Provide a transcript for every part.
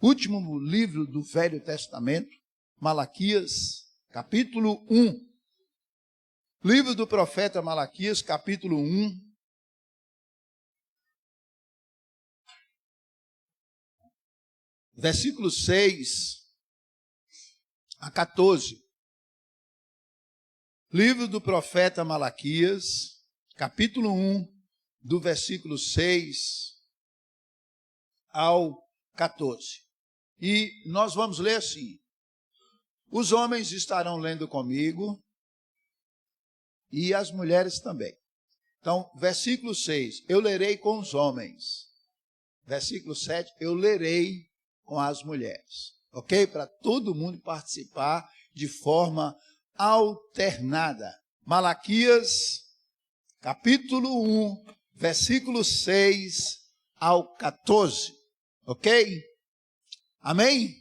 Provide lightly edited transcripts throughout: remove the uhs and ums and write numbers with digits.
Último livro do Velho Testamento, Malaquias, capítulo 1. Livro do profeta Malaquias, capítulo 1. Versículo 6 a 14. Livro do profeta Malaquias, capítulo 1, do versículo 6 ao 14. E nós vamos ler assim. Os homens estarão lendo comigo e as mulheres também. Então, versículo 6, eu lerei com os homens. Versículo 7, eu lerei com as mulheres. Ok? Para todo mundo participar de forma alternada. Malaquias, capítulo 1, versículo 6 ao 14. Ok? Amém?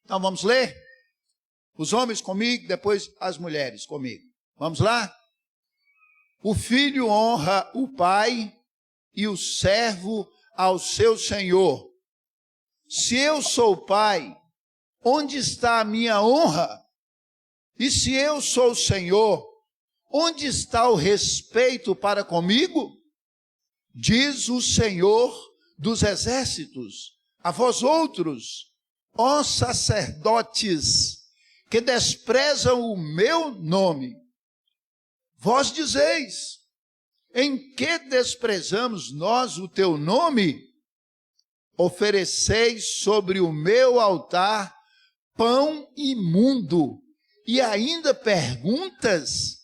Então vamos ler? Os homens comigo, depois as mulheres comigo. Vamos lá? O filho honra o pai e o servo ao seu senhor. Se eu sou pai, onde está a minha honra? E se eu sou o Senhor, onde está o respeito para comigo? Diz o Senhor dos exércitos, a vós outros, ó sacerdotes, que desprezam o meu nome. Vós dizeis, em que desprezamos nós o teu nome? Ofereceis sobre o meu altar pão imundo, e ainda perguntas,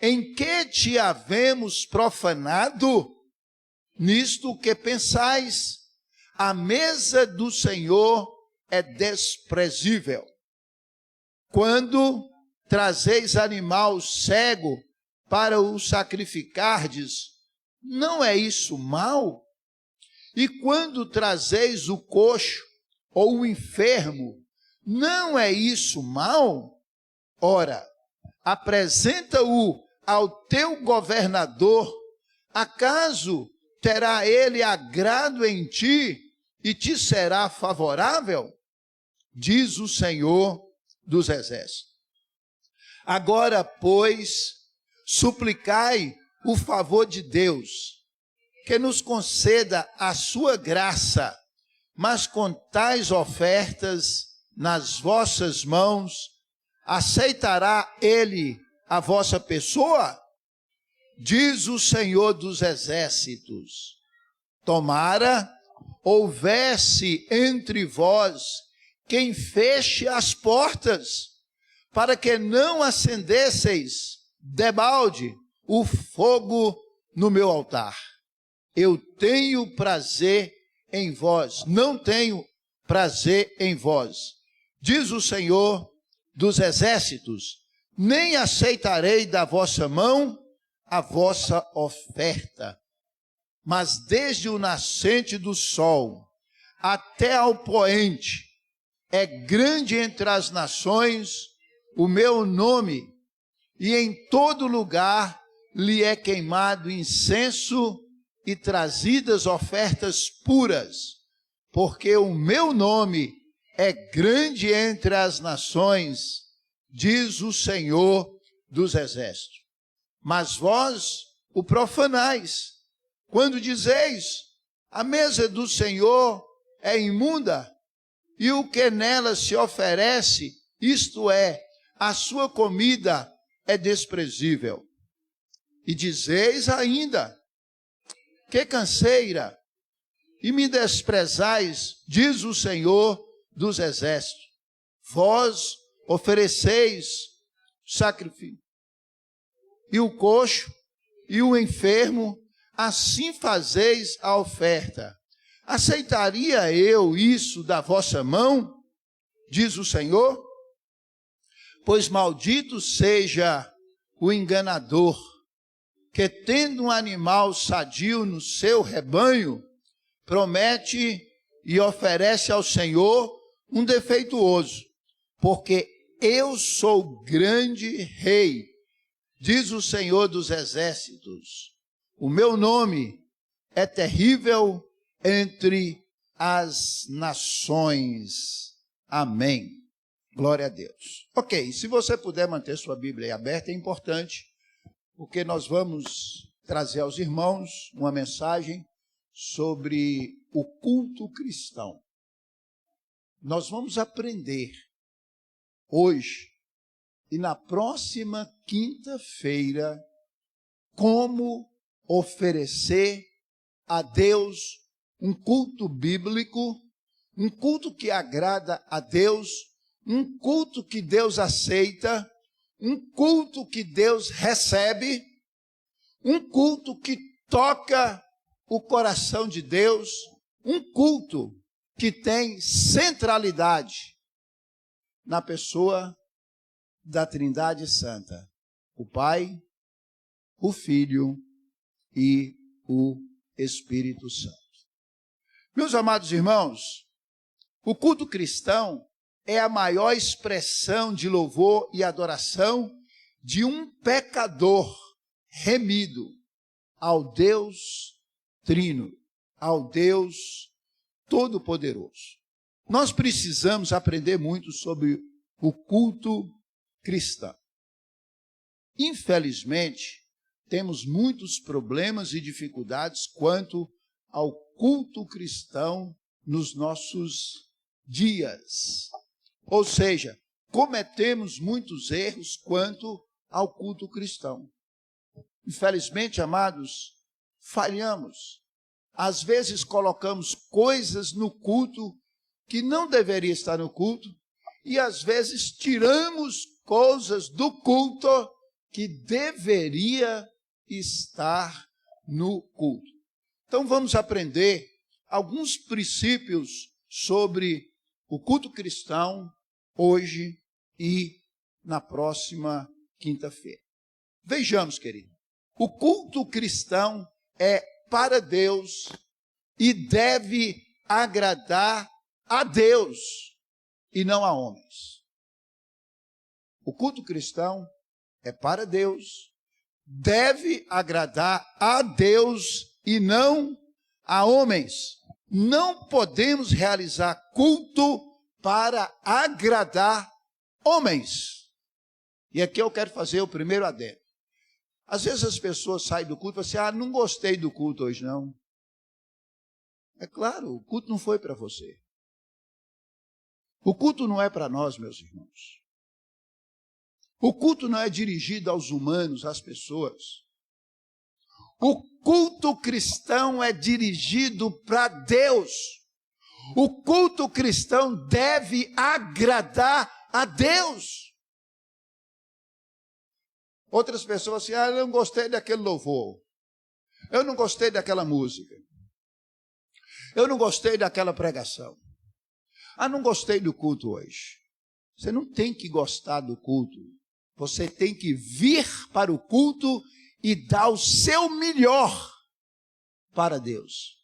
em que te havemos profanado? Nisto que pensais, a mesa do Senhor é desprezível. Quando trazeis animal cego para o sacrificardes, não é isso mal? E quando trazeis o coxo ou o enfermo, não é isso mal? Ora, apresenta-o ao teu governador, acaso terá ele agrado em ti e te será favorável? Diz o Senhor dos exércitos. Agora, pois, suplicai o favor de Deus, que nos conceda a sua graça, mas com tais ofertas nas vossas mãos, aceitará ele a vossa pessoa? Diz o Senhor dos exércitos. Tomara houvesse entre vós quem feche as portas, para que não acendesseis debalde o fogo no meu altar. Eu tenho prazer em vós, não tenho prazer em vós, diz o Senhor dos exércitos, nem aceitarei da vossa mão a vossa oferta. Mas desde o nascente do sol até ao poente, é grande entre as nações o meu nome, e em todo lugar lhe é queimado incenso e trazidas ofertas puras, porque o meu nome é grande entre as nações, diz o Senhor dos exércitos. Mas vós o profanais, quando dizeis, a mesa do Senhor é imunda, e o que nela se oferece, isto é, a sua comida é desprezível. E dizeis ainda, que canseira, e me desprezais, diz o Senhor dos exércitos. Vós ofereceis sacrifício, e o coxo, e o enfermo, assim fazeis a oferta. Aceitaria eu isso da vossa mão? Diz o Senhor. Pois maldito seja o enganador, que tendo um animal sadio no seu rebanho, promete e oferece ao Senhor um defeituoso, porque eu sou grande rei, diz o Senhor dos exércitos. O meu nome é terrível entre as nações. Amém. Glória a Deus. Ok, se você puder manter sua Bíblia aí aberta, é importante, porque nós vamos trazer aos irmãos uma mensagem sobre o culto cristão. Nós vamos aprender hoje e na próxima quinta-feira como oferecer a Deus um culto bíblico, um culto que agrada a Deus, um culto que Deus aceita, um culto que Deus recebe, um culto que toca o coração de Deus, um culto que tem centralidade na pessoa da Trindade Santa, o Pai, o Filho e o Espírito Santo. Meus amados irmãos, o culto cristão é a maior expressão de louvor e adoração de um pecador remido ao Deus Trino, ao Deus Todo-Poderoso. Nós precisamos aprender muito sobre o culto cristão. Infelizmente, temos muitos problemas e dificuldades quanto ao culto cristão nos nossos dias. Ou seja, cometemos muitos erros quanto ao culto cristão. Infelizmente, amados, falhamos. Às vezes colocamos coisas no culto que não deveria estar no culto, e às vezes tiramos coisas do culto que deveria estar no culto. Então vamos aprender alguns princípios sobre o culto cristão hoje e na próxima quinta-feira. Vejamos, querido, o culto cristão é para Deus e deve agradar a Deus e não a homens. O culto cristão é para Deus, deve agradar a Deus e não a homens. Não podemos realizar culto para agradar homens. E aqui eu quero fazer o primeiro adendo. Às vezes as pessoas saem do culto e falam assim, não gostei do culto hoje não. É claro, o culto não foi para você. O culto não é para nós, meus irmãos. O culto não é dirigido aos humanos, às pessoas. O culto cristão é dirigido para Deus. O culto cristão deve agradar a Deus. Outras pessoas assim, eu não gostei daquele louvor. Eu não gostei daquela música. Eu não gostei daquela pregação. Não gostei do culto hoje. Você não tem que gostar do culto. Você tem que vir para o culto e dar o seu melhor para Deus.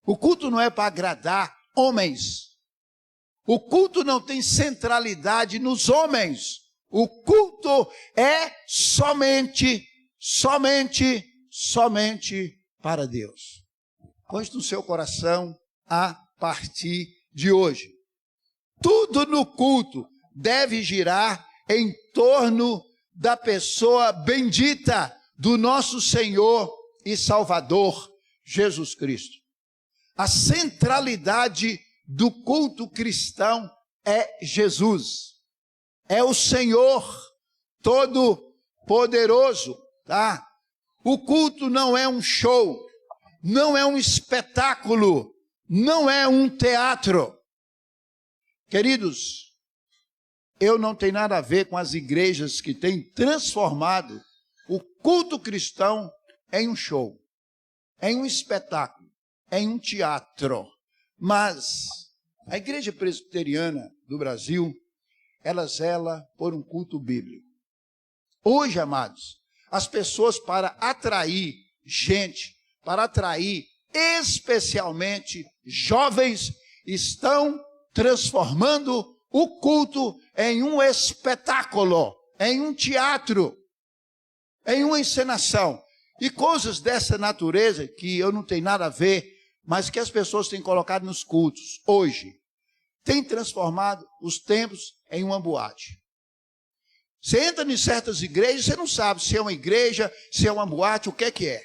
O culto não é para agradar homens. O culto não tem centralidade nos homens. O culto é somente para Deus. Conste no seu coração a partir de hoje. Tudo no culto deve girar em torno da pessoa bendita do nosso Senhor e Salvador, Jesus Cristo. A centralidade do culto cristão é Jesus. É o Senhor Todo-Poderoso, tá? O culto não é um show, não é um espetáculo, não é um teatro. Queridos, eu não tenho nada a ver com as igrejas que têm transformado o culto cristão em um show, em um espetáculo, em um teatro. Mas a igreja presbiteriana do Brasil, ela zela por um culto bíblico. Hoje, amados, as pessoas, para atrair gente, para atrair especialmente jovens, estão transformando o culto em um espetáculo, em um teatro, em uma encenação. E coisas dessa natureza, que eu não tenho nada a ver mas que as pessoas têm colocado nos cultos hoje, tem transformado os templos em uma boate. Você entra em certas igrejas, você não sabe se é uma igreja, se é uma boate, o que é.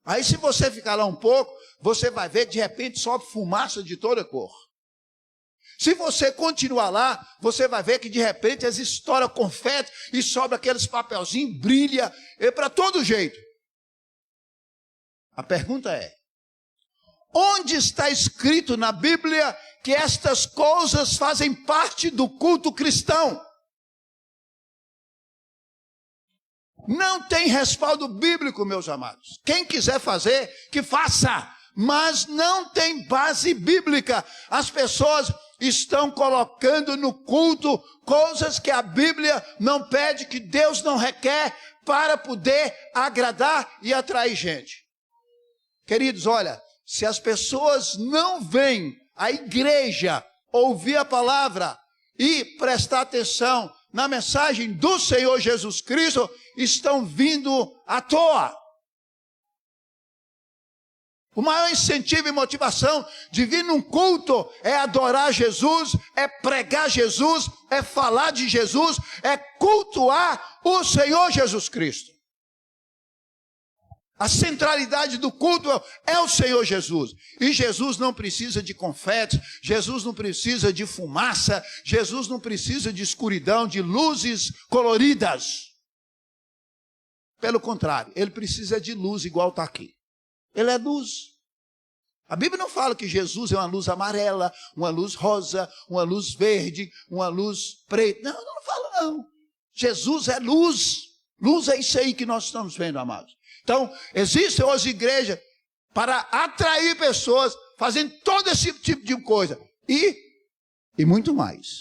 Aí se você ficar lá um pouco, você vai ver, de repente, sobe fumaça de toda cor. Se você continuar lá, você vai ver que de repente eles estouram confete e sobra aqueles papelzinhos, brilha, para todo jeito. A pergunta é, onde está escrito na Bíblia que estas coisas fazem parte do culto cristão? Não tem respaldo bíblico, meus amados. Quem quiser fazer, que faça, mas não tem base bíblica. As pessoas estão colocando no culto coisas que a Bíblia não pede, que Deus não requer, para poder agradar e atrair gente. Queridos, olha, se as pessoas não vêm à igreja ouvir a palavra e prestar atenção na mensagem do Senhor Jesus Cristo, estão vindo à toa. O maior incentivo e motivação de vir num culto é adorar Jesus, é pregar Jesus, é falar de Jesus, é cultuar o Senhor Jesus Cristo. A centralidade do culto é o Senhor Jesus. E Jesus não precisa de confete, Jesus não precisa de fumaça, Jesus não precisa de escuridão, de luzes coloridas. Pelo contrário, ele precisa de luz igual está aqui. Ele é luz. A Bíblia não fala que Jesus é uma luz amarela, uma luz rosa, uma luz verde, uma luz preta. Não fala não. Jesus é luz. Luz é isso aí que nós estamos vendo, amados. Então, existem hoje igrejas para atrair pessoas, fazendo todo esse tipo de coisa. E muito mais.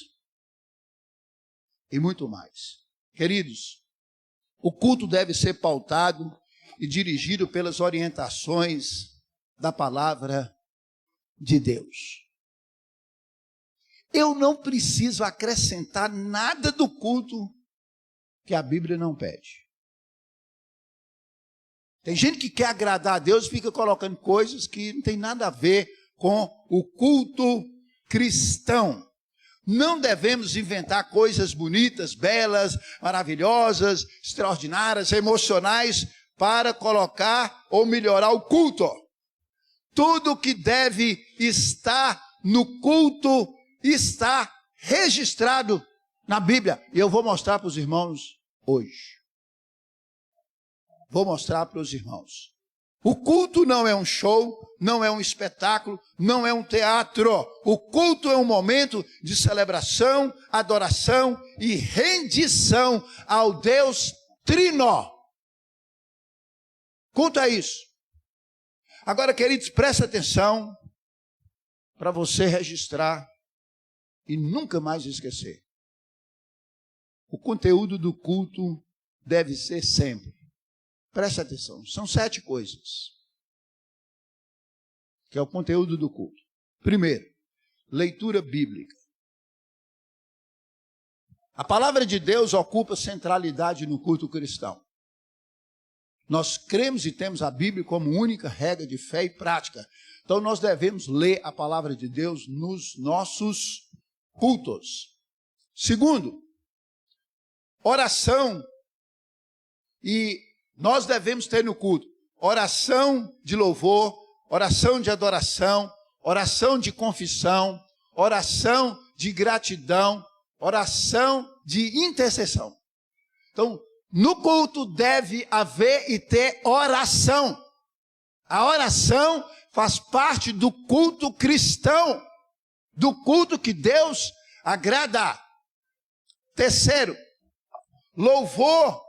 E muito mais. Queridos, o culto deve ser pautado e dirigido pelas orientações da palavra de Deus. Eu não preciso acrescentar nada do culto que a Bíblia não pede. Tem gente que quer agradar a Deus e fica colocando coisas que não tem nada a ver com o culto cristão. Não devemos inventar coisas bonitas, belas, maravilhosas, extraordinárias, emocionais para colocar ou melhorar o culto. Tudo que deve estar no culto está registrado na Bíblia. E eu vou mostrar para os irmãos hoje. Vou mostrar para os irmãos. O culto não é um show, não é um espetáculo, não é um teatro. O culto é um momento de celebração, adoração e rendição ao Deus Trino. Culto é isso. Agora, queridos, presta atenção para você registrar e nunca mais esquecer. O conteúdo do culto deve ser sempre. Presta atenção, são 7 coisas, que é o conteúdo do culto. Primeiro, leitura bíblica. A palavra de Deus ocupa centralidade no culto cristão. Nós cremos e temos a Bíblia como única regra de fé e prática. Então nós devemos ler a palavra de Deus nos nossos cultos. Segundo, oração. E nós devemos ter no culto oração de louvor, oração de adoração, oração de confissão, oração de gratidão, oração de intercessão. Então, no culto deve haver e ter oração. A oração faz parte do culto cristão, do culto que Deus agrada. Terceiro, louvor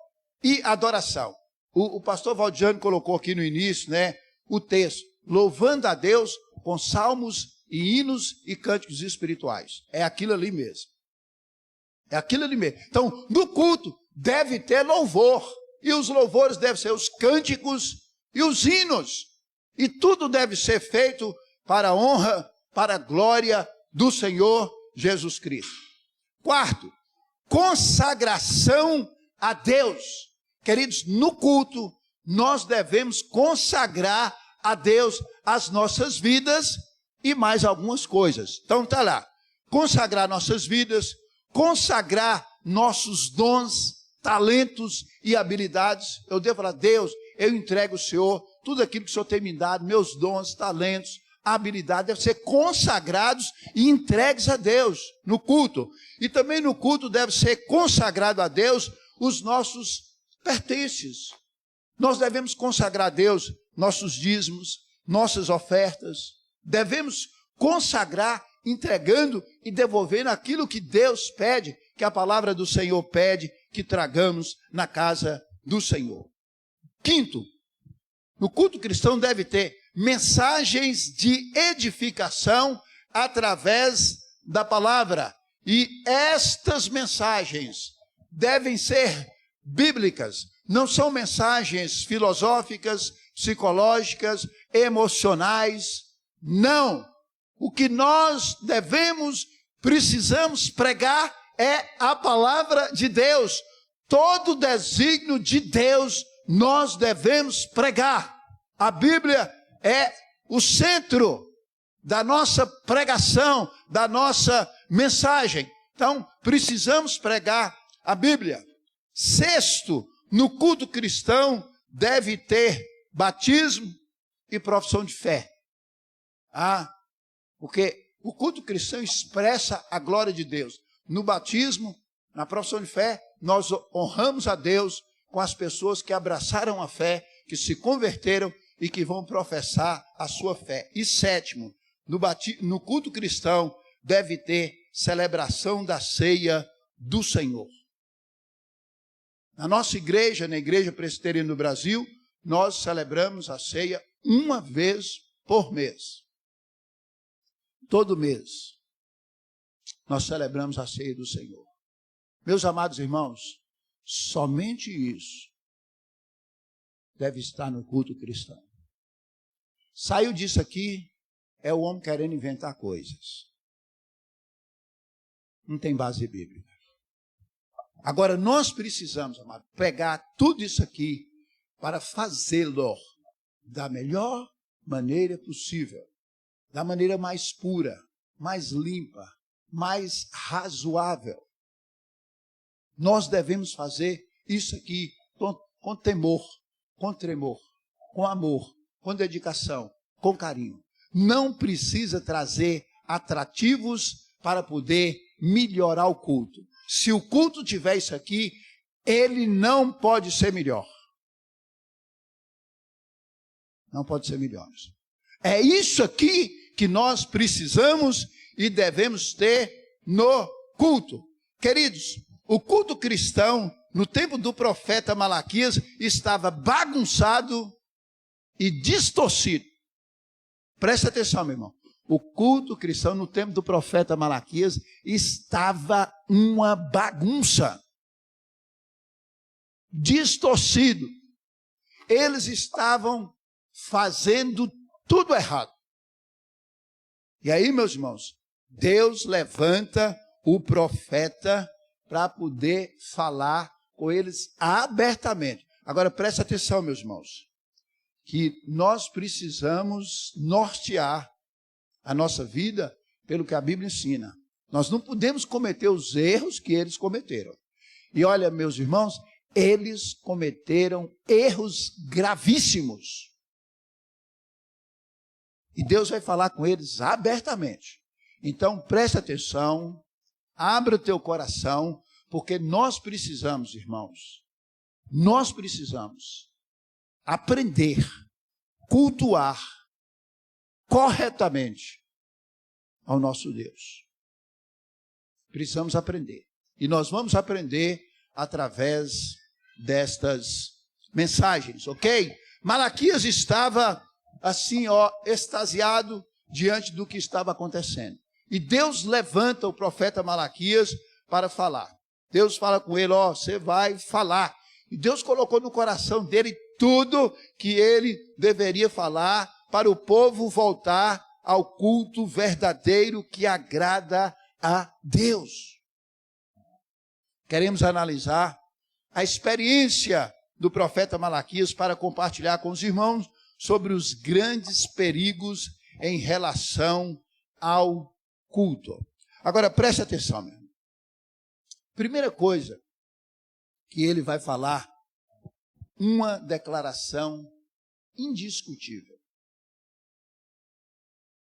e adoração. O pastor Valdiano colocou aqui no início, o texto, louvando a Deus com salmos e hinos e cânticos espirituais. É aquilo ali mesmo. É aquilo ali mesmo. Então, no culto deve ter louvor. E os louvores devem ser os cânticos e os hinos. E tudo deve ser feito para a honra, para a glória do Senhor Jesus Cristo. Quarto, consagração a Deus. Queridos, no culto, nós devemos consagrar a Deus as nossas vidas e mais algumas coisas. Então tá lá, consagrar nossas vidas, consagrar nossos dons, talentos e habilidades. Eu devo falar, Deus, eu entrego ao Senhor tudo aquilo que o Senhor tem me dado, meus dons, talentos, habilidades, devem ser consagrados e entregues a Deus no culto. E também no culto deve ser consagrado a Deus os nossos pertences. Nós devemos consagrar a Deus nossos dízimos, nossas ofertas. Devemos consagrar, entregando e devolvendo aquilo que Deus pede, que a palavra do Senhor pede, que tragamos na casa do Senhor. Quinto, no culto cristão deve ter mensagens de edificação através da palavra. E estas mensagens devem ser bíblicas. Não são mensagens filosóficas, psicológicas, emocionais. Não. O que nós precisamos pregar é a palavra de Deus. Todo desígnio de Deus nós devemos pregar. A Bíblia é o centro da nossa pregação, da nossa mensagem. Então, precisamos pregar a Bíblia. Sexto, no culto cristão deve ter batismo e profissão de fé. Porque o culto cristão expressa a glória de Deus. No batismo, na profissão de fé, nós honramos a Deus com as pessoas que abraçaram a fé, que se converteram e que vão professar a sua fé. E sétimo, no culto cristão deve ter celebração da ceia do Senhor. Na nossa igreja, na Igreja Presbiteriana do Brasil, nós celebramos a ceia uma vez por mês. Todo mês, nós celebramos a ceia do Senhor. Meus amados irmãos, somente isso deve estar no culto cristão. Saiu disso aqui, é o homem querendo inventar coisas. Não tem base bíblica. Agora, nós precisamos, amado, pegar tudo isso aqui para fazê-lo da melhor maneira possível, da maneira mais pura, mais limpa, mais razoável. Nós devemos fazer isso aqui com temor, com tremor, com amor, com dedicação, com carinho. Não precisa trazer atrativos para poder melhorar o culto. Se o culto tiver isso aqui, ele não pode ser melhor. Não pode ser melhor. É isso aqui que nós precisamos e devemos ter no culto. Queridos, o culto cristão, no tempo do profeta Malaquias, estava bagunçado e distorcido. Presta atenção, meu irmão. O culto cristão, no tempo do profeta Malaquias, estava uma bagunça. Distorcido. Eles estavam fazendo tudo errado. E aí, meus irmãos, Deus levanta o profeta para poder falar com eles abertamente. Agora, presta atenção, meus irmãos, que nós precisamos nortear a nossa vida pelo que a Bíblia ensina. Nós não podemos cometer os erros que eles cometeram. E olha, meus irmãos, eles cometeram erros gravíssimos. E Deus vai falar com eles abertamente. Então, preste atenção, abra o teu coração, porque nós precisamos, irmãos, nós precisamos aprender, cultuar corretamente ao nosso Deus. Precisamos aprender. E nós vamos aprender através destas mensagens, ok? Malaquias estava assim, extasiado diante do que estava acontecendo. E Deus levanta o profeta Malaquias para falar. Deus fala com ele, você vai falar. E Deus colocou no coração dele tudo que ele deveria falar para o povo voltar ao culto verdadeiro que agrada a Deus. Queremos analisar a experiência do profeta Malaquias para compartilhar com os irmãos sobre os grandes perigos em relação ao culto. Agora, preste atenção, meu irmão. Primeira coisa que ele vai falar, uma declaração indiscutível.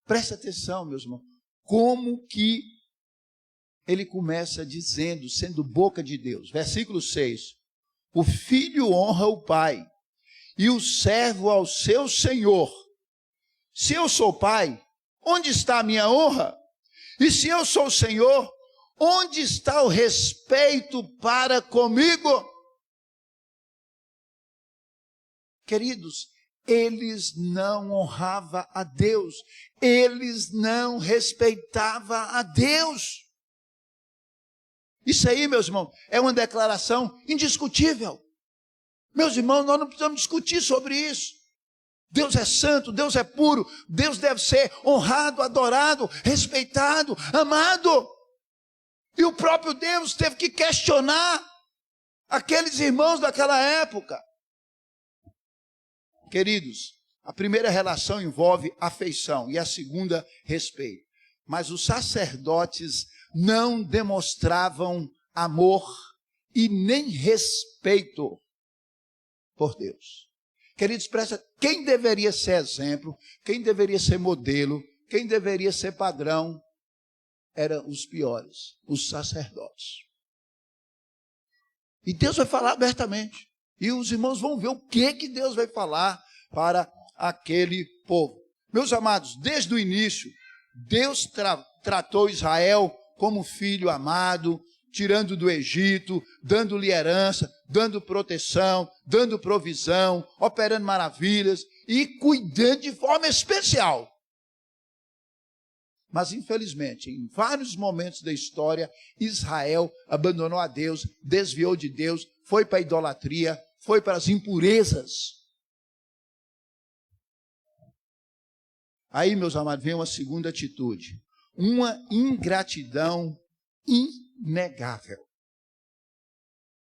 Preste atenção, meus irmãos, como que ele começa dizendo, sendo boca de Deus. Versículo 6. O filho honra o pai, e o servo ao seu senhor. Se eu sou pai, onde está a minha honra? E se eu sou senhor, onde está o respeito para comigo? Queridos, eles não honravam a Deus, eles não respeitavam a Deus. Isso aí, meus irmãos, é uma declaração indiscutível. Meus irmãos, nós não precisamos discutir sobre isso. Deus é santo, Deus é puro, Deus deve ser honrado, adorado, respeitado, amado. E o próprio Deus teve que questionar aqueles irmãos daquela época. Queridos, a primeira relação envolve afeição e a segunda, respeito. Mas os sacerdotes não demonstravam amor e nem respeito por Deus. Queridos, presta, quem deveria ser exemplo, quem deveria ser modelo, quem deveria ser padrão, eram os piores, os sacerdotes. E Deus vai falar abertamente. E os irmãos vão ver o que Deus vai falar para aquele povo. Meus amados, desde o início, Deus tratou Israel como filho amado, tirando do Egito, dando-lhe herança, dando proteção, dando provisão, operando maravilhas e cuidando de forma especial. Mas, infelizmente, em vários momentos da história, Israel abandonou a Deus, desviou de Deus, foi para a idolatria, foi para as impurezas. Aí, meus amados, vem uma segunda atitude. Uma ingratidão inegável.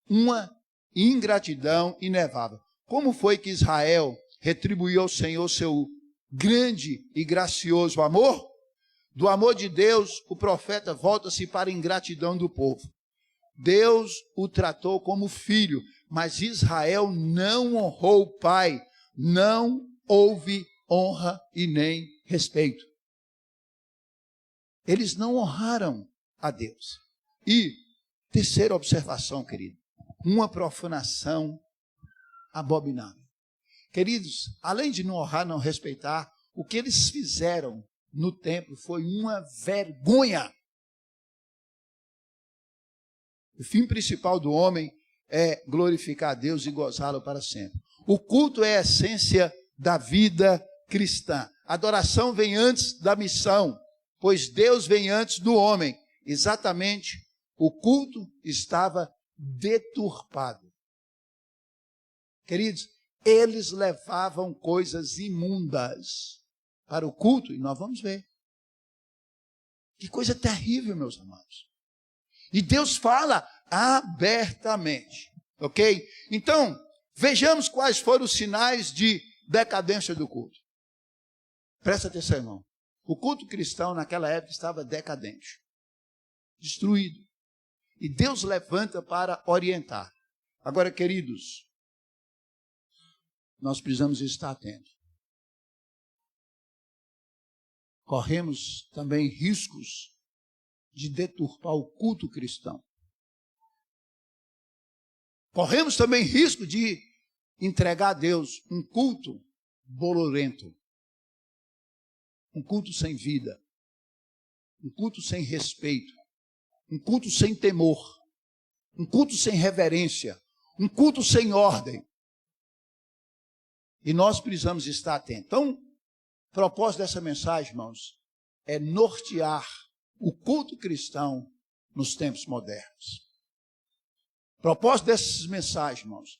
Uma ingratidão inegável. Como foi que Israel retribuiu ao Senhor seu grande e gracioso amor? Do amor de Deus, o profeta volta-se para a ingratidão do povo. Deus o tratou como filho, mas Israel não honrou o pai, não houve honra e nem respeito. Eles não honraram a Deus. E, terceira observação, querido, uma profanação abominável. Queridos, além de não honrar, não respeitar, o que eles fizeram no templo foi uma vergonha. O fim principal do homem é glorificar a Deus e gozá-lo para sempre. O culto é a essência da vida cristã. A adoração vem antes da missão, pois Deus vem antes do homem. Exatamente, o culto estava deturpado. Queridos, eles levavam coisas imundas para o culto, e nós vamos ver. Que coisa terrível, meus amados. E Deus fala abertamente, ok? Então, vejamos quais foram os sinais de decadência do culto. Presta atenção, irmão. O culto cristão naquela época estava decadente, destruído. E Deus levanta para orientar. Agora, queridos, nós precisamos estar atentos. Corremos também riscos de deturpar o culto cristão. Corremos também risco de entregar a Deus um culto bolorento, um culto sem vida, um culto sem respeito, um culto sem temor, um culto sem reverência, um culto sem ordem. E nós precisamos estar atentos. Então, o propósito dessa mensagem, irmãos, é nortear o culto cristão nos tempos modernos. O propósito dessas mensagens, irmãos,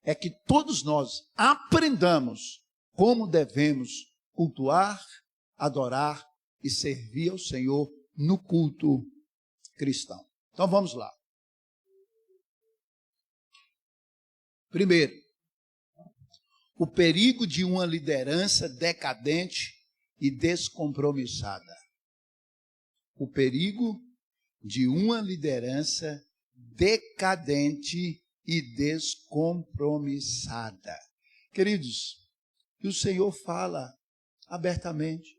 é que todos nós aprendamos como devemos cultuar, adorar e servir ao Senhor no culto cristão. Então vamos lá. o perigo de uma liderança decadente e descompromissada. O perigo de uma liderança decadente e descompromissada. Queridos, e o Senhor fala abertamente.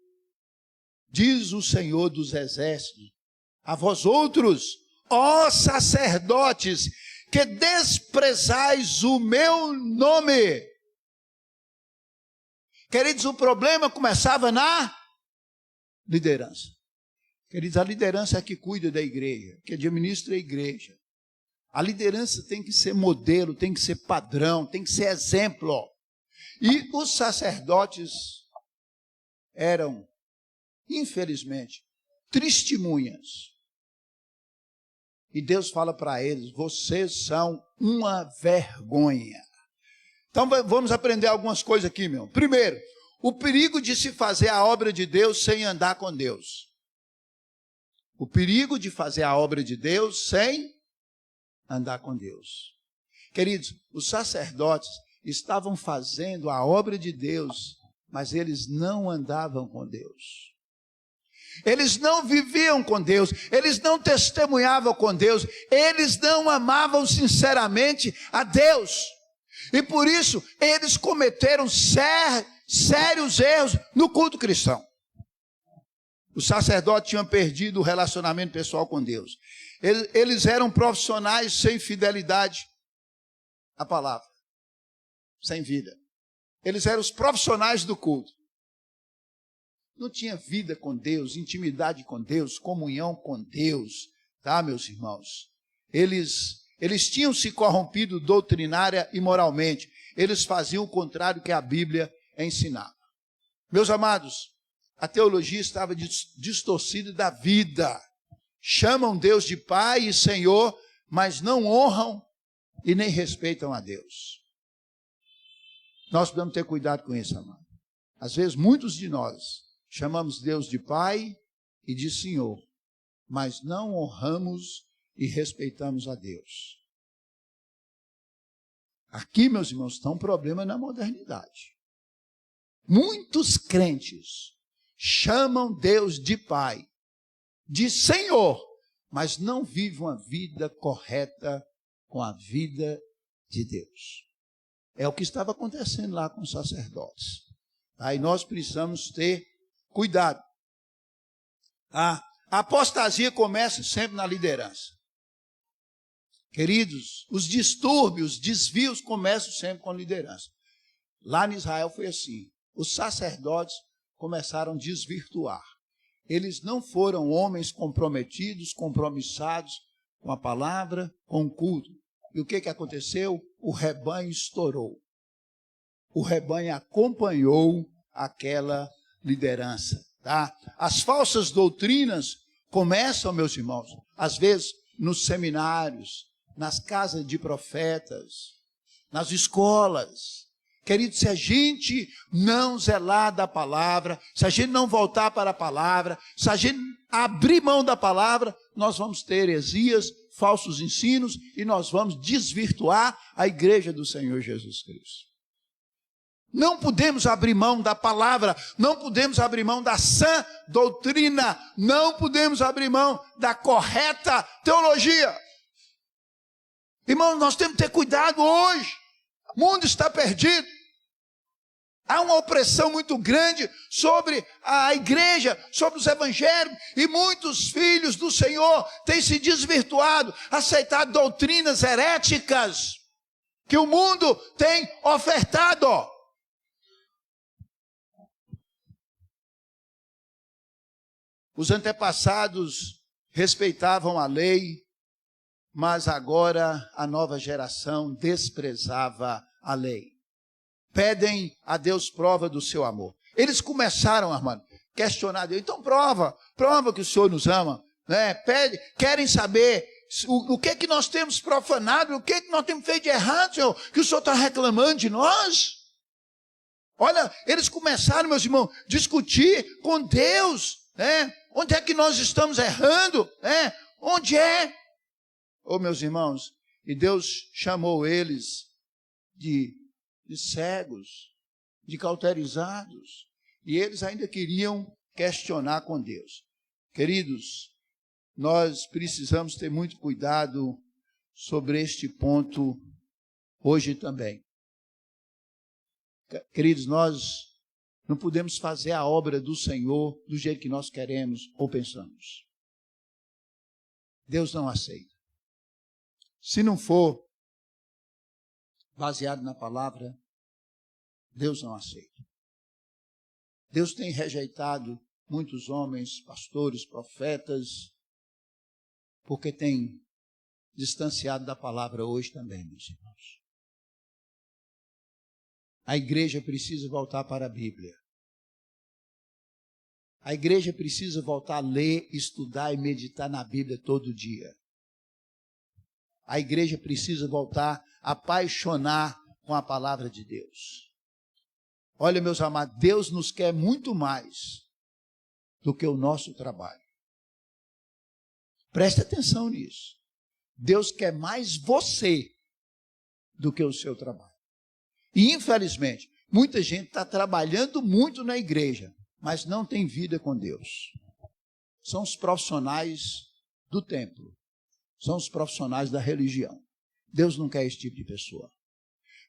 Diz o Senhor dos Exércitos: a vós outros, ó sacerdotes, que desprezais o meu nome. Queridos, o problema começava na liderança. Queridos, a liderança é que cuida da igreja, que administra a igreja. A liderança tem que ser modelo, tem que ser padrão, tem que ser exemplo. E os sacerdotes eram, infelizmente, testemunhas. E Deus fala para eles: vocês são uma vergonha. Então vamos aprender algumas coisas aqui, meu. Primeiro, o perigo de se fazer a obra de Deus sem andar com Deus. O perigo de fazer a obra de Deus sem andar com Deus. Queridos, os sacerdotes estavam fazendo a obra de Deus, mas eles não andavam com Deus. Eles não viviam com Deus, eles não testemunhavam com Deus, eles não amavam sinceramente a Deus. E por isso, eles cometeram sérios erros no culto cristão. Os sacerdotes tinham perdido o relacionamento pessoal com Deus. Eles eram profissionais sem fidelidade à palavra, sem vida. Eles eram os profissionais do culto. Não tinha vida com Deus, intimidade com Deus, comunhão com Deus, tá, meus irmãos? Eles tinham se corrompido doutrinária e moralmente. Eles faziam o contrário que a Bíblia ensinava. Meus amados, a teologia estava distorcida da vida. Chamam Deus de Pai e Senhor, mas não honram e nem respeitam a Deus. Nós precisamos ter cuidado com isso, amado. Às vezes, muitos de nós chamamos Deus de Pai e de Senhor, mas não honramos e respeitamos a Deus. Aqui, meus irmãos, está um problema na modernidade. Muitos crentes chamam Deus de Pai, de Senhor, mas não vivem uma vida correta com a vida de Deus. É o que estava acontecendo lá com os sacerdotes. Aí nós precisamos ter cuidado. A apostasia começa sempre na liderança. Queridos, os distúrbios, desvios começam sempre com a liderança. Lá em Israel foi assim. Os sacerdotes começaram a desvirtuar. Eles não foram homens comprometidos, compromissados com a palavra, com o culto. E o que aconteceu? O rebanho estourou. O rebanho acompanhou aquela liderança. Tá? As falsas doutrinas começam, meus irmãos, às vezes nos seminários, nas casas de profetas, nas escolas. Querido, se a gente não zelar da palavra, se a gente não voltar para a palavra, se a gente abrir mão da palavra, nós vamos ter heresias, falsos ensinos e nós vamos desvirtuar a igreja do Senhor Jesus Cristo. Não podemos abrir mão da palavra, não podemos abrir mão da sã doutrina, não podemos abrir mão da correta teologia. Irmãos, nós temos que ter cuidado hoje. O mundo está perdido. Há uma opressão muito grande sobre a igreja, sobre os evangélicos, e muitos filhos do Senhor têm se desvirtuado, aceitado doutrinas heréticas que o mundo tem ofertado. Os antepassados respeitavam a lei, mas agora a nova geração desprezava a lei. Pedem a Deus prova do seu amor. Eles começaram, irmão, a questionar Deus. Então prova que o Senhor nos ama. Né? Querem saber o que nós temos profanado, o que nós temos feito de errado, Senhor, que o Senhor está reclamando de nós. Olha, eles começaram, meus irmãos, a discutir com Deus. Né? Onde é que nós estamos errando? Né? Onde é? Oh, meus irmãos, e Deus chamou eles de cegos. de cauterizados. E eles ainda queriam questionar com Deus. Queridos, nós precisamos ter muito cuidado sobre este ponto hoje também. Queridos, nós não podemos fazer a obra do Senhor do jeito que nós queremos ou pensamos. Deus não aceita. Se não for baseado na palavra, Deus não aceita. Deus tem rejeitado muitos homens, pastores, profetas, porque tem distanciado da palavra hoje também, meus irmãos. A igreja precisa voltar para a Bíblia. A igreja precisa voltar a ler, estudar e meditar na Bíblia todo dia. A igreja precisa voltar a apaixonar com a palavra de Deus. Olha, meus amados, Deus nos quer muito mais do que o nosso trabalho. Preste atenção nisso. Deus quer mais você do que o seu trabalho. E, infelizmente, muita gente está trabalhando muito na igreja, mas não tem vida com Deus. São os profissionais do templo. São os profissionais da religião. Deus não quer esse tipo de pessoa.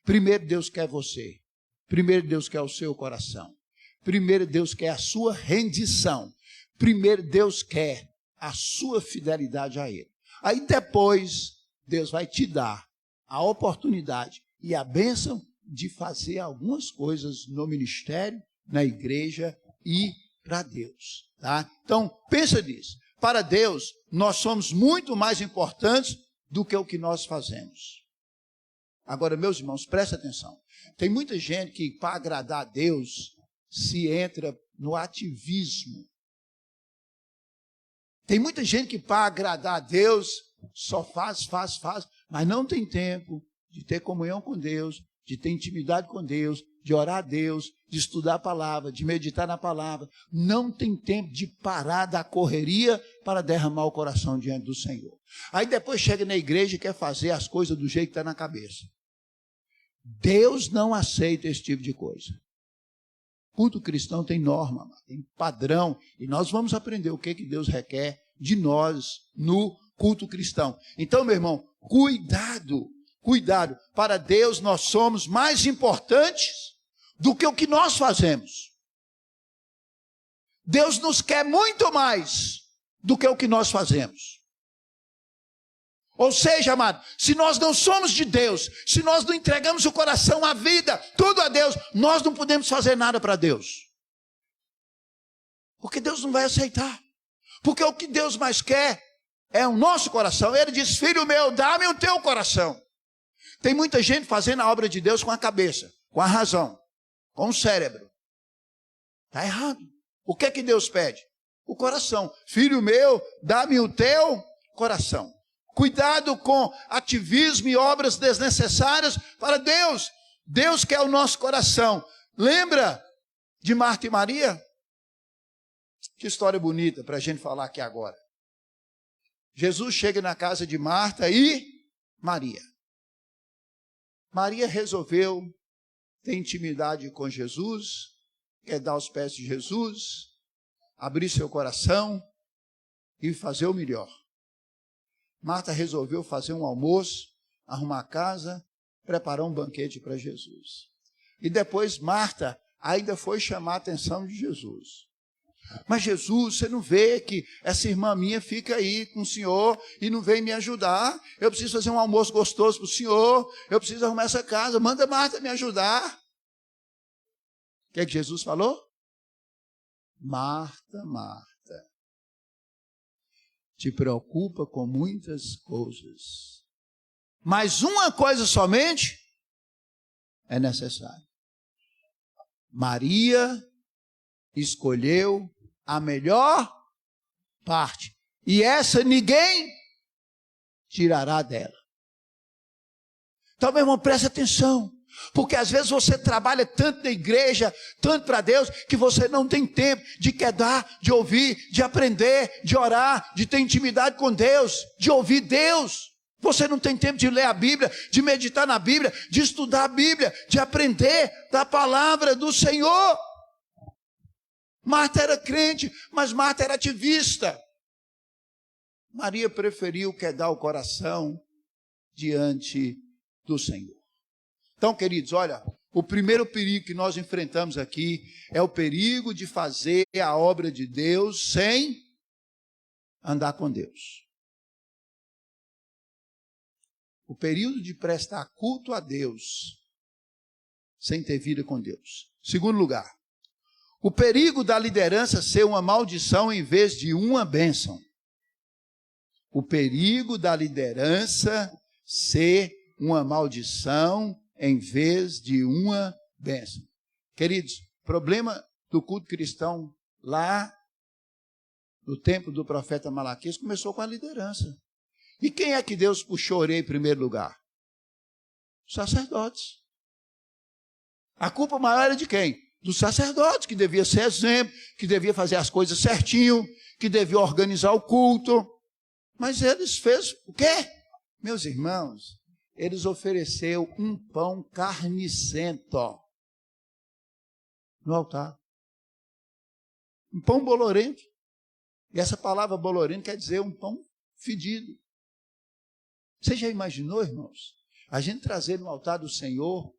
Primeiro Deus quer você. Primeiro Deus quer o seu coração. Primeiro Deus quer a sua rendição. Primeiro Deus quer a sua fidelidade a Ele. Aí depois Deus vai te dar a oportunidade e a bênção de fazer algumas coisas no ministério, na igreja e para Deus. Tá? Então, pensa nisso. Para Deus, nós somos muito mais importantes do que o que nós fazemos. Agora, meus irmãos, presta atenção. Tem muita gente que, para agradar a Deus, se entra no ativismo. Tem muita gente que, para agradar a Deus, só faz, mas não tem tempo de ter comunhão com Deus, de ter intimidade com Deus, de orar a Deus, de estudar a palavra, de meditar na palavra. Não tem tempo de parar da correria para derramar o coração diante do Senhor. Aí depois chega na igreja e quer fazer as coisas do jeito que está na cabeça. Deus não aceita esse tipo de coisa. Culto cristão tem norma, tem padrão, e nós vamos aprender o que Deus requer de nós no culto cristão. Então, meu irmão, cuidado. Para Deus nós somos mais importantes do que o que nós fazemos. Deus nos quer muito mais do que o que nós fazemos. Ou seja, amado, se nós não somos de Deus, se nós não entregamos o coração, a vida, tudo a Deus, nós não podemos fazer nada para Deus. Porque Deus não vai aceitar. Porque o que Deus mais quer é o nosso coração. Ele diz, filho meu, dá-me o teu coração. Tem muita gente fazendo a obra de Deus com a cabeça, com a razão, com o cérebro. Está errado. O que é que Deus pede? O coração. Filho meu, dá-me o teu coração. Cuidado com ativismo e obras desnecessárias para Deus. Deus quer o nosso coração. Lembra de Marta e Maria? Que história bonita para a gente falar aqui agora. Jesus chega na casa de Marta e Maria. Maria resolveu ter intimidade com Jesus, quer dar aos pés de Jesus, abrir seu coração e fazer o melhor. Marta resolveu fazer um almoço, arrumar a casa, preparar um banquete para Jesus. E depois Marta ainda foi chamar a atenção de Jesus. Mas Jesus, você não vê que essa irmã minha fica aí com o Senhor e não vem me ajudar? Eu preciso fazer um almoço gostoso para o Senhor, eu preciso arrumar essa casa, manda Marta me ajudar. O que é que Jesus falou? Marta, Marta, te preocupa com muitas coisas, mas uma coisa somente é necessária. Maria escolheu a melhor parte, e essa ninguém tirará dela. Então, meu irmão, preste atenção, porque às vezes você trabalha tanto na igreja, tanto para Deus, que você não tem tempo de quedar, de ouvir, de aprender, de orar, de ter intimidade com Deus, de ouvir Deus. Você não tem tempo de ler a Bíblia, de meditar na Bíblia, de estudar a Bíblia, de aprender da palavra do Senhor. Marta era crente, mas Marta era ativista. Maria preferiu quedar o coração diante do Senhor. Então, queridos, olha, o primeiro perigo que nós enfrentamos aqui é o perigo de fazer a obra de Deus sem andar com Deus. O período de prestar culto a Deus sem ter vida com Deus. Segundo lugar, o perigo da liderança ser uma maldição em vez de uma bênção. O perigo da liderança ser uma maldição em vez de uma bênção. Queridos, o problema do culto cristão lá no tempo do profeta Malaquias começou com a liderança. E quem é que Deus puxou a orelha em primeiro lugar? Os sacerdotes. A culpa maior era de quem? Dos sacerdotes, que devia ser exemplo, que devia fazer as coisas certinho, que devia organizar o culto. Mas eles fez o quê? Meus irmãos, eles ofereceram um pão carnicento no altar. Um pão bolorento. E essa palavra bolorento quer dizer um pão fedido. Você já imaginou, irmãos, a gente trazer no altar do Senhor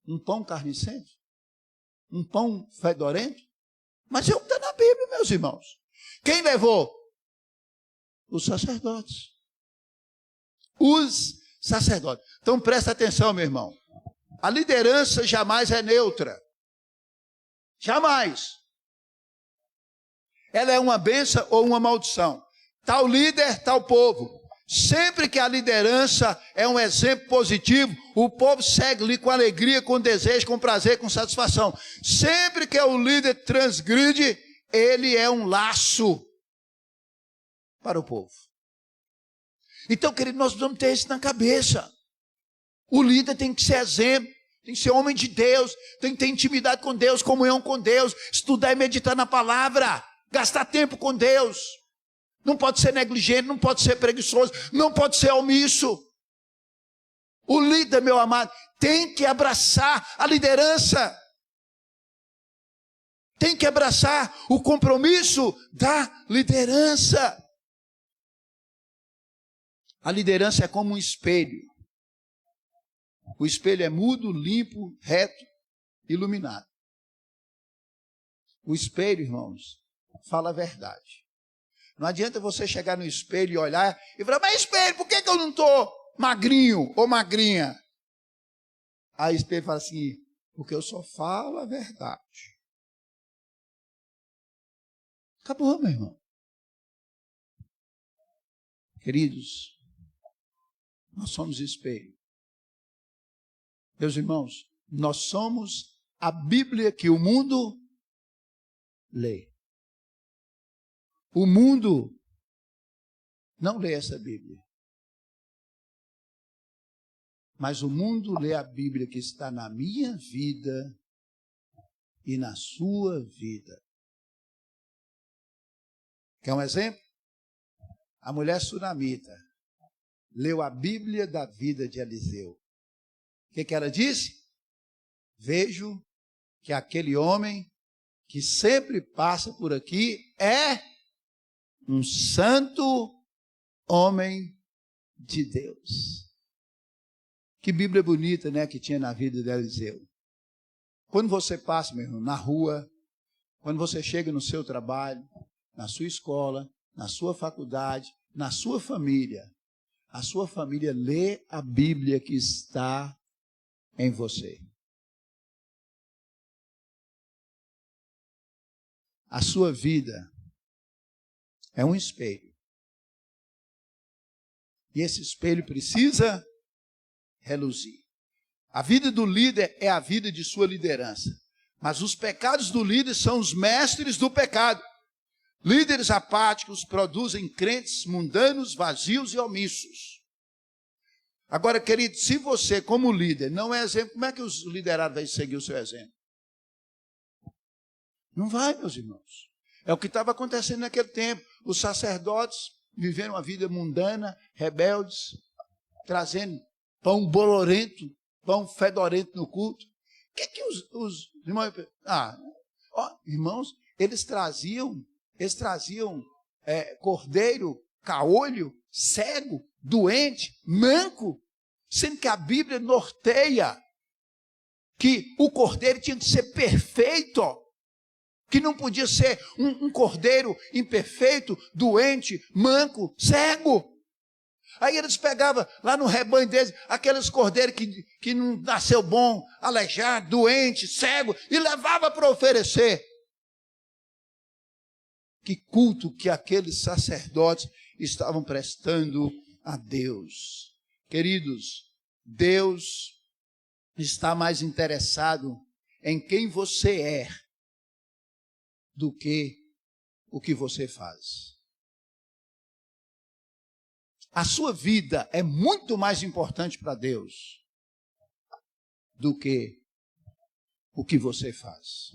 um pão carnicento? Um pão fedorento? Mas é o que está na Bíblia, meus irmãos. Quem levou? Os sacerdotes. Os sacerdotes. Então presta atenção, meu irmão. A liderança jamais é neutra. Jamais. Ela é uma bênção ou uma maldição. Tal líder, tal povo. Sempre que a liderança é um exemplo positivo, o povo segue-lhe com alegria, com desejo, com prazer, com satisfação. Sempre que o líder transgride, ele é um laço para o povo. Então, querido, nós precisamos ter isso na cabeça. O líder tem que ser exemplo, tem que ser homem de Deus, tem que ter intimidade com Deus, comunhão com Deus, estudar e meditar na palavra, gastar tempo com Deus. Não pode ser negligente, não pode ser preguiçoso, não pode ser omisso. O líder, meu amado, tem que abraçar a liderança. Tem que abraçar o compromisso da liderança. A liderança é como um espelho. O espelho é mudo, limpo, reto, iluminado. O espelho, irmãos, fala a verdade. Não adianta você chegar no espelho e olhar e falar, mas espelho, por que eu não estou magrinho ou magrinha? Aí o espelho fala assim, porque eu só falo a verdade. Acabou, meu irmão. Queridos, nós somos espelho. Meus irmãos, nós somos a Bíblia que o mundo lê. O mundo não lê essa Bíblia. Mas o mundo lê a Bíblia que está na minha vida e na sua vida. Quer um exemplo? A mulher sunamita leu a Bíblia da vida de Eliseu. O que ela disse? Vejo que aquele homem que sempre passa por aqui é um santo homem de Deus. Que Bíblia bonita, né, que tinha na vida de Eliseu. Quando você passa, meu irmão, na rua, quando você chega no seu trabalho, na sua escola, na sua faculdade, na sua família, a sua família lê a Bíblia que está em você. A sua vida é um espelho. E esse espelho precisa reluzir. A vida do líder é a vida de sua liderança. Mas os pecados do líder são os mestres do pecado. Líderes apáticos produzem crentes mundanos, vazios e omissos. Agora, querido, se você, como líder, não é exemplo, como é que os liderados vão seguir o seu exemplo? Não vai, meus irmãos. É o que estava acontecendo naquele tempo. Os sacerdotes viveram uma vida mundana, rebeldes. trazendo pão bolorento, pão fedorento no culto. O que os irmãos... irmãos, eles traziam cordeiro, caolho, cego, doente, manco, sendo que a Bíblia norteia que o cordeiro tinha que ser perfeito, que não podia ser um cordeiro imperfeito, doente, manco, cego. Aí eles pegavam lá no rebanho deles, aqueles cordeiros que não nasceu bom, aleijado, doente, cego, e levava para oferecer. Que culto que aqueles sacerdotes estavam prestando a Deus. Queridos, Deus está mais interessado em quem você é do que o que você faz. A sua vida é muito mais importante para Deus do que o que você faz.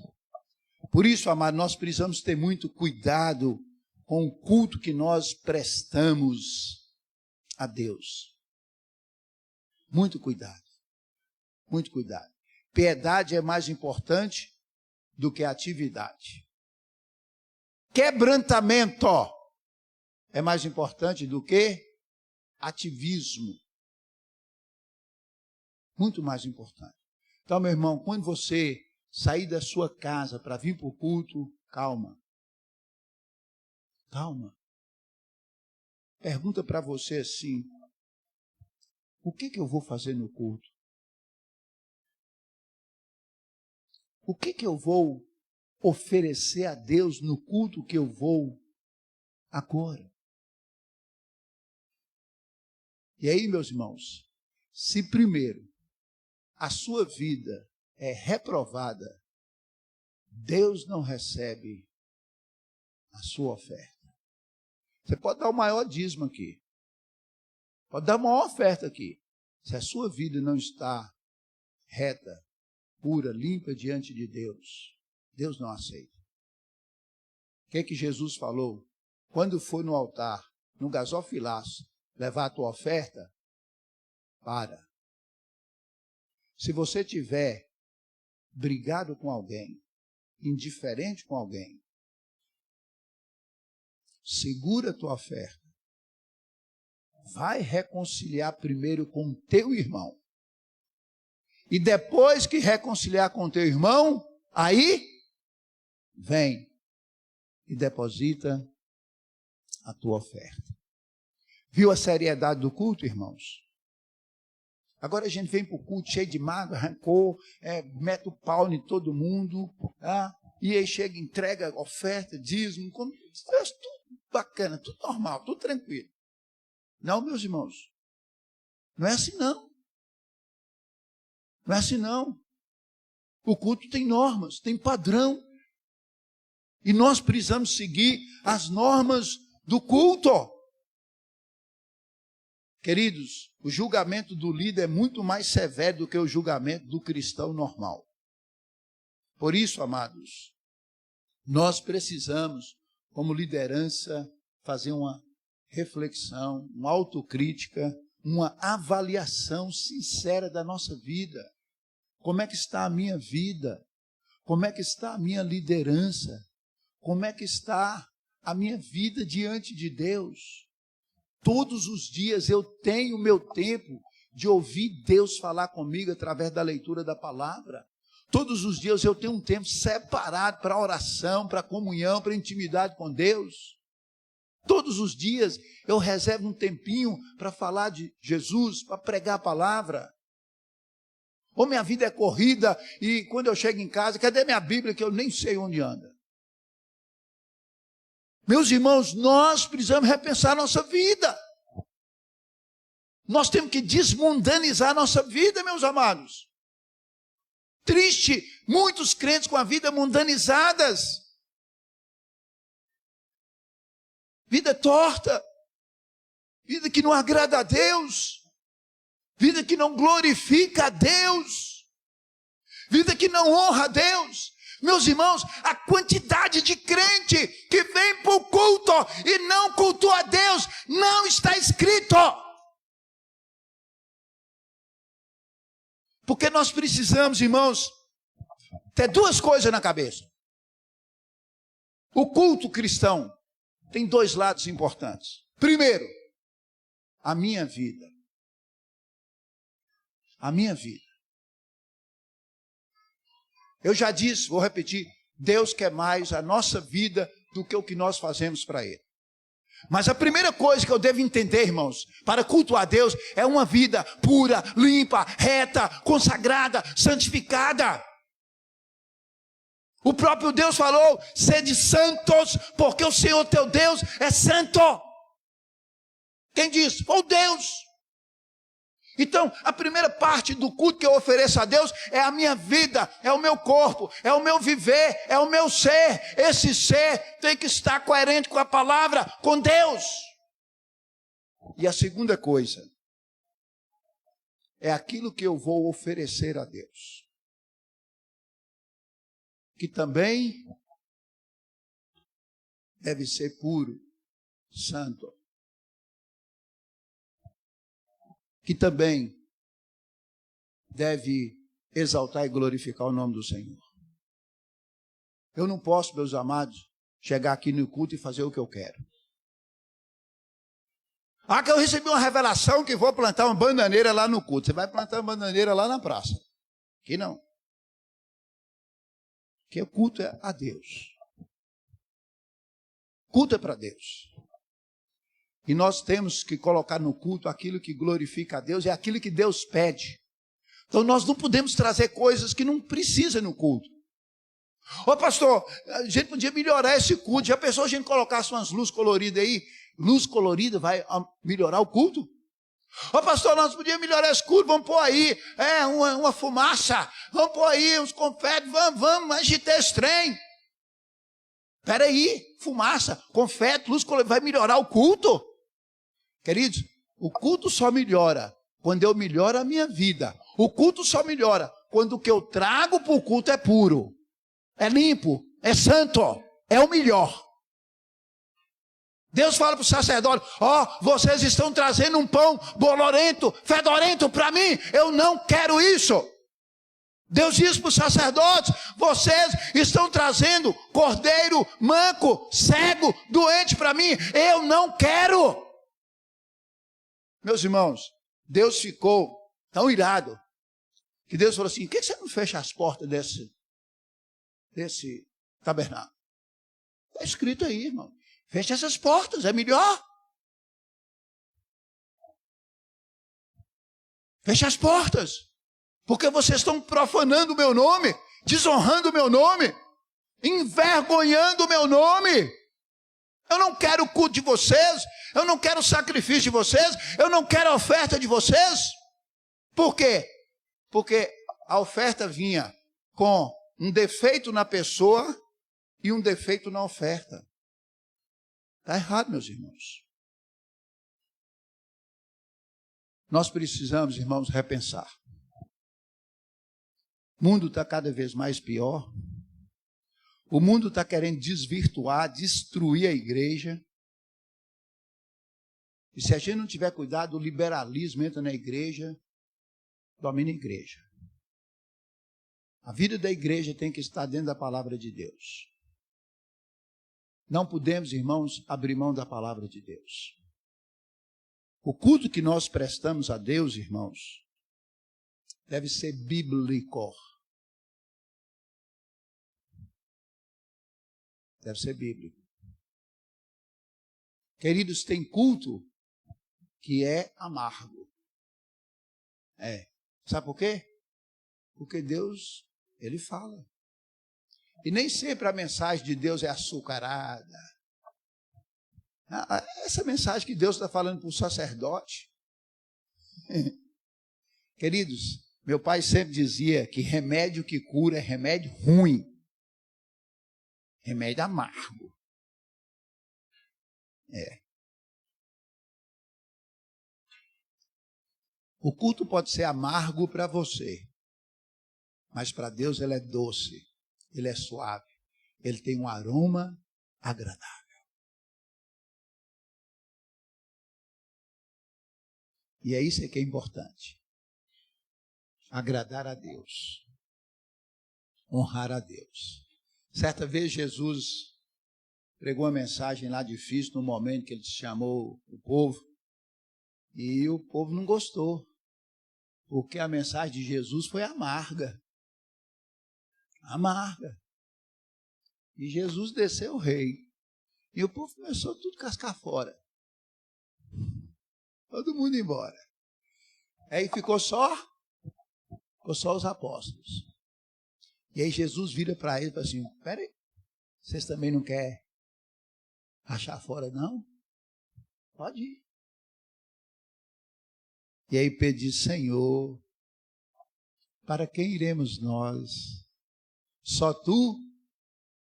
Por isso, amado, nós precisamos ter muito cuidado com o culto que nós prestamos a Deus. Muito cuidado. Muito cuidado. Piedade é mais importante do que atividade. Quebrantamento é mais importante do que ativismo. Muito mais importante. Então, meu irmão, quando você sair da sua casa para vir para o culto, calma. Calma. Pergunta para você assim: o que eu vou fazer no culto? O que eu vou oferecer a Deus no culto que eu vou agora? E aí, meus irmãos, se primeiro a sua vida é reprovada, Deus não recebe a sua oferta. Você pode dar o maior dízimo aqui. Pode dar a maior oferta aqui. Se a sua vida não está reta, pura, limpa diante de Deus, Deus não aceita. O que Jesus falou? Quando for no altar, no gasofilaço, levar a tua oferta, para. Se você tiver brigado com alguém, indiferente com alguém, segura a tua oferta. Vai reconciliar primeiro com o teu irmão. E depois que reconciliar com o teu irmão, aí vem e deposita a tua oferta. Viu a seriedade do culto, irmãos? Agora a gente vem para o culto cheio de mágoa, rancor, mete o pau em todo mundo, e aí chega, entrega oferta, dízimo, tudo bacana, tudo normal, tudo tranquilo. Não, meus irmãos, não é assim não. Não é assim não. O culto tem normas, tem padrão. E nós precisamos seguir as normas do culto. Queridos, o julgamento do líder é muito mais severo do que o julgamento do cristão normal. Por isso, amados, nós precisamos, como liderança, fazer uma reflexão, uma autocrítica, uma avaliação sincera da nossa vida. Como é que está a minha vida? Como é que está a minha liderança? Como é que está a minha vida diante de Deus? Todos os dias eu tenho meu tempo de ouvir Deus falar comigo através da leitura da palavra. Todos os dias eu tenho um tempo separado para oração, para comunhão, para intimidade com Deus. Todos os dias eu reservo um tempinho para falar de Jesus, para pregar a palavra. Ou minha vida é corrida e quando eu chego em casa, cadê minha Bíblia que eu nem sei onde anda? Meus irmãos, nós precisamos repensar a nossa vida. Nós temos que desmundanizar a nossa vida, meus amados. Triste, muitos crentes com a vida mundanizadas. Vida torta. Vida que não agrada a Deus. Vida que não glorifica a Deus. Vida que não honra a Deus. Meus irmãos, a quantidade de crente que vem para o culto e não cultua a Deus, não está escrito. Porque nós precisamos, irmãos, ter duas coisas na cabeça. O culto cristão tem dois lados importantes. Primeiro, a minha vida. A minha vida. Eu já disse, vou repetir, Deus quer mais a nossa vida do que o que nós fazemos para Ele. Mas a primeira coisa que eu devo entender, irmãos, para cultuar a Deus, é uma vida pura, limpa, reta, consagrada, santificada. O próprio Deus falou, sede santos, porque o Senhor teu Deus é santo. Quem disse? Foi o Deus. Então, a primeira parte do culto que eu ofereço a Deus é a minha vida, é o meu corpo, é o meu viver, é o meu ser. Esse ser tem que estar coerente com a palavra, com Deus. E a segunda coisa é aquilo que eu vou oferecer a Deus, que também deve ser puro, santo. Que também deve exaltar e glorificar o nome do Senhor. Eu não posso, meus amados, chegar aqui no culto e fazer o que eu quero. Ah, que eu recebi uma revelação que vou plantar uma bananeira lá no culto. Você vai plantar uma bananeira lá na praça. Aqui não. Porque o culto é a Deus. Culto é para Deus. E nós temos que colocar no culto aquilo que glorifica a Deus, é aquilo que Deus pede. Então nós não podemos trazer coisas que não precisam no culto. Ô pastor, a gente podia melhorar esse culto. Já pensou a gente colocasse umas luzes coloridas aí? Luz colorida vai melhorar o culto? Ô pastor, nós podíamos melhorar esse culto, vamos pôr aí uma fumaça, vamos pôr aí uns confetes, vamos agitar esse trem. Espera aí, fumaça, confete, luz colorida, vai melhorar o culto? Queridos, o culto só melhora quando eu melhoro a minha vida. O culto só melhora quando o que eu trago para o culto é puro, é limpo, é santo, é o melhor. Deus fala para o sacerdote, vocês estão trazendo um pão bolorento, fedorento para mim, eu não quero isso. Deus diz para os sacerdotes, vocês estão trazendo cordeiro, manco, cego, doente para mim, eu não quero. Meus irmãos, Deus ficou tão irado, que Deus falou assim, por que você não fecha as portas desse tabernáculo? Está escrito aí, irmão. Fecha essas portas, é melhor. Fecha as portas, porque vocês estão profanando o meu nome, desonrando o meu nome, envergonhando o meu nome. Eu não quero o culto de vocês, eu não quero o sacrifício de vocês, eu não quero a oferta de vocês. Por quê? Porque a oferta vinha com um defeito na pessoa e um defeito na oferta. Está errado, meus irmãos. Nós precisamos, irmãos, repensar. O mundo está cada vez mais pior. O mundo está querendo desvirtuar, destruir a igreja. E se a gente não tiver cuidado, o liberalismo entra na igreja, domina a igreja. A vida da igreja tem que estar dentro da palavra de Deus. Não podemos, irmãos, abrir mão da palavra de Deus. O culto que nós prestamos a Deus, irmãos, deve ser bíblico. Deve ser bíblico. Queridos, tem culto que é amargo. Sabe por quê? Porque Deus, Ele fala. E nem sempre a mensagem de Deus é açucarada. Essa mensagem que Deus está falando para o sacerdote. Queridos, meu pai sempre dizia que remédio que cura é remédio ruim. Remédio amargo. O culto pode ser amargo para você, mas para Deus ele é doce, ele é suave, ele tem um aroma agradável. E é isso que é importante. agradar a Deus, honrar a Deus. Certa vez Jesus pregou uma mensagem lá difícil, no momento que ele chamou o povo, e o povo não gostou, porque a mensagem de Jesus foi amarga. Amarga. E Jesus desceu o rei. E o povo começou tudo a cascar fora. Todo mundo embora. Aí ficou só os apóstolos. E aí Jesus vira para eles e fala assim, peraí, vocês também não querem rachar fora, não? Pode ir. E aí Pedro diz, Senhor, para quem iremos nós? Só tu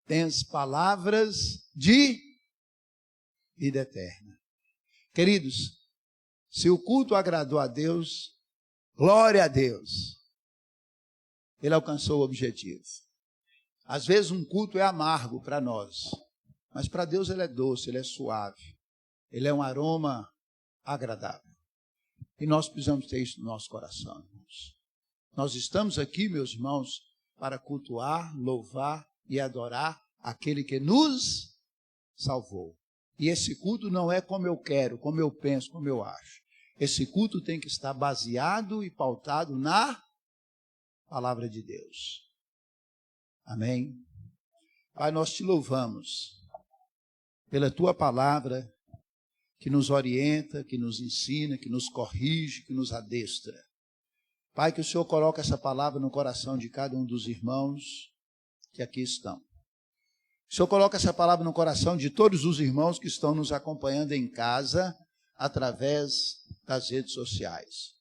tens palavras de vida eterna. Queridos, se o culto agradou a Deus, glória a Deus. Ele alcançou o objetivo. Às vezes um culto é amargo para nós, mas para Deus ele é doce, ele é suave. Ele é um aroma agradável. E nós precisamos ter isso no nosso coração, irmãos. Nós estamos aqui, meus irmãos, para cultuar, louvar e adorar aquele que nos salvou. E esse culto não é como eu quero, como eu penso, como eu acho. Esse culto tem que estar baseado e pautado na palavra de Deus. Amém? Pai, nós te louvamos pela tua palavra que nos orienta, que nos ensina, que nos corrige, que nos adestra. Pai, que o Senhor coloque essa palavra no coração de cada um dos irmãos que aqui estão. O Senhor coloca essa palavra no coração de todos os irmãos que estão nos acompanhando em casa, através das redes sociais.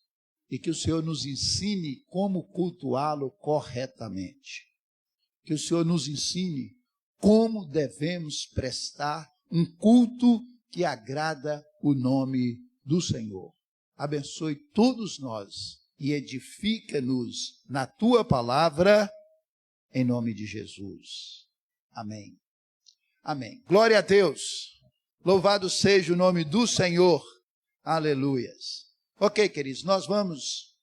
E que o Senhor nos ensine como cultuá-lo corretamente. Que o Senhor nos ensine como devemos prestar um culto que agrada o nome do Senhor. Abençoe todos nós e edifica-nos na tua palavra, em nome de Jesus. Amém. Amém. Glória a Deus. Louvado seja o nome do Senhor. Aleluias. Ok, queridos, nós vamos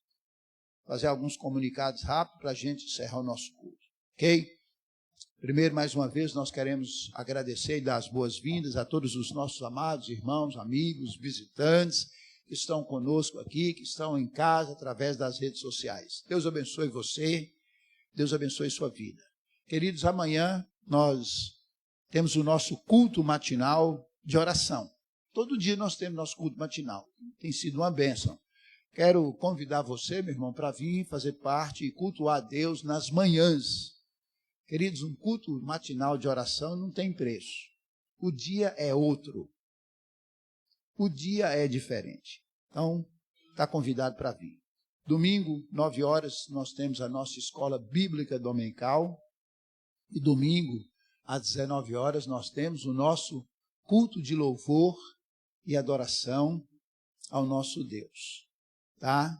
fazer alguns comunicados rápidos para a gente encerrar o nosso culto. Ok? Primeiro, mais uma vez, nós queremos agradecer e dar as boas-vindas a todos os nossos amados irmãos, amigos, visitantes que estão conosco aqui, que estão em casa através das redes sociais. Deus abençoe você, Deus abençoe sua vida. Queridos, amanhã nós temos o nosso culto matinal de oração. Todo dia nós temos nosso culto matinal. Tem sido uma bênção. Quero convidar você, meu irmão, para vir fazer parte e cultuar a Deus nas manhãs. Queridos, um culto matinal de oração não tem preço. O dia é outro. O dia é diferente. Então, está convidado para vir. Domingo, 9 horas, nós temos a nossa escola bíblica dominical. E domingo, às 19 horas, nós temos o nosso culto de louvor e adoração ao nosso Deus. Tá?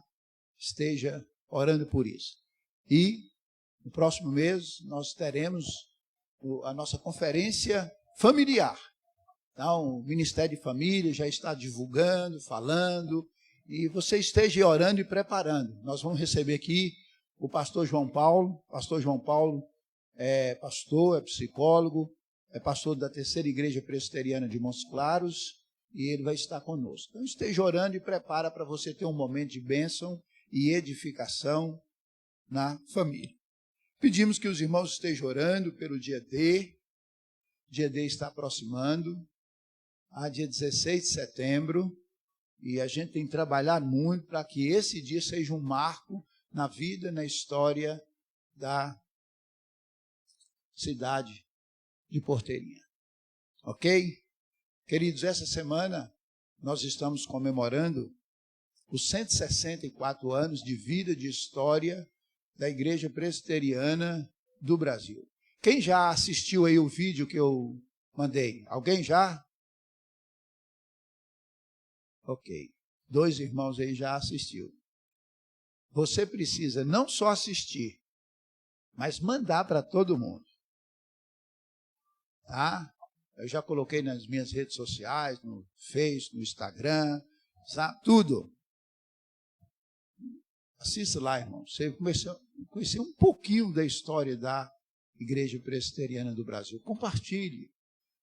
Esteja orando por isso. E no próximo mês, nós teremos a nossa conferência familiar. Então, o Ministério de Família já está divulgando, falando, e você esteja orando e preparando. Nós vamos receber aqui o pastor João Paulo. Pastor João Paulo é pastor, é psicólogo, é pastor da Terceira Igreja Presbiteriana de Montes Claros, e ele vai estar conosco. Então, esteja orando e prepara para você ter um momento de bênção e edificação na família. Pedimos que os irmãos estejam orando pelo dia D. Dia D está aproximando. Dia 16 de setembro. E a gente tem que trabalhar muito para que esse dia seja um marco na vida, na história da cidade de Porteirinha. Ok? Queridos, essa semana nós estamos comemorando os 164 anos de vida, de história da Igreja Presbiteriana do Brasil. Quem já assistiu aí o vídeo que eu mandei? Alguém já? Ok. 2 irmãos aí já assistiu. Você precisa não só assistir, mas mandar para todo mundo. Tá? Eu já coloquei nas minhas redes sociais, no Face, no Instagram, sabe? Tudo. Assista lá, irmão. Você conhecer um pouquinho da história da Igreja Presbiteriana do Brasil. Compartilhe.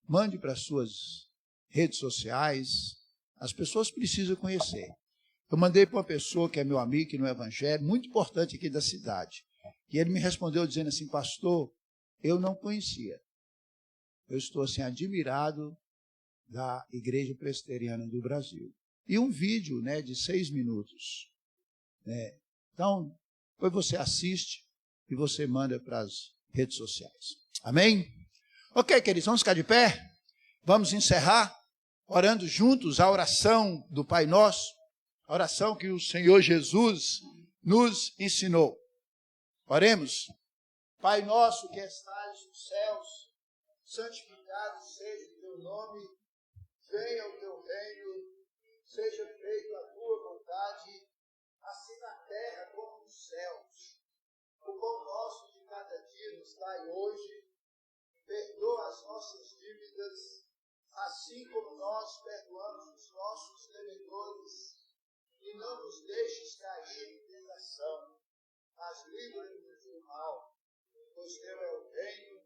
Mande para as suas redes sociais. As pessoas precisam conhecer. Eu mandei para uma pessoa que é meu amigo, que no Evangelho, muito importante aqui da cidade. E ele me respondeu dizendo assim, pastor, eu não conhecia. Eu estou assim admirado da Igreja Presbiteriana do Brasil. E um vídeo, né, de 6 minutos. Né? Então, depois você assiste e você manda para as redes sociais. Amém? Ok, queridos, vamos ficar de pé? Vamos encerrar orando juntos a oração do Pai Nosso, a oração que o Senhor Jesus nos ensinou. Oremos. Pai nosso que estais nos céus, santificado seja o teu nome, venha o teu reino, seja feita a tua vontade, assim na terra como nos céus. O pão nosso de cada dia nos dai hoje, perdoa as nossas dívidas, assim como nós perdoamos os nossos devedores, e não nos deixes cair em tentação, mas livra-nos do mal, pois teu é o reino,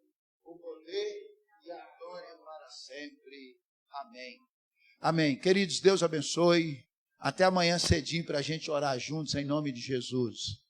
o poder e a glória para sempre. Amém. Amém. Queridos, Deus abençoe. Até amanhã cedinho para a gente orar juntos em nome de Jesus.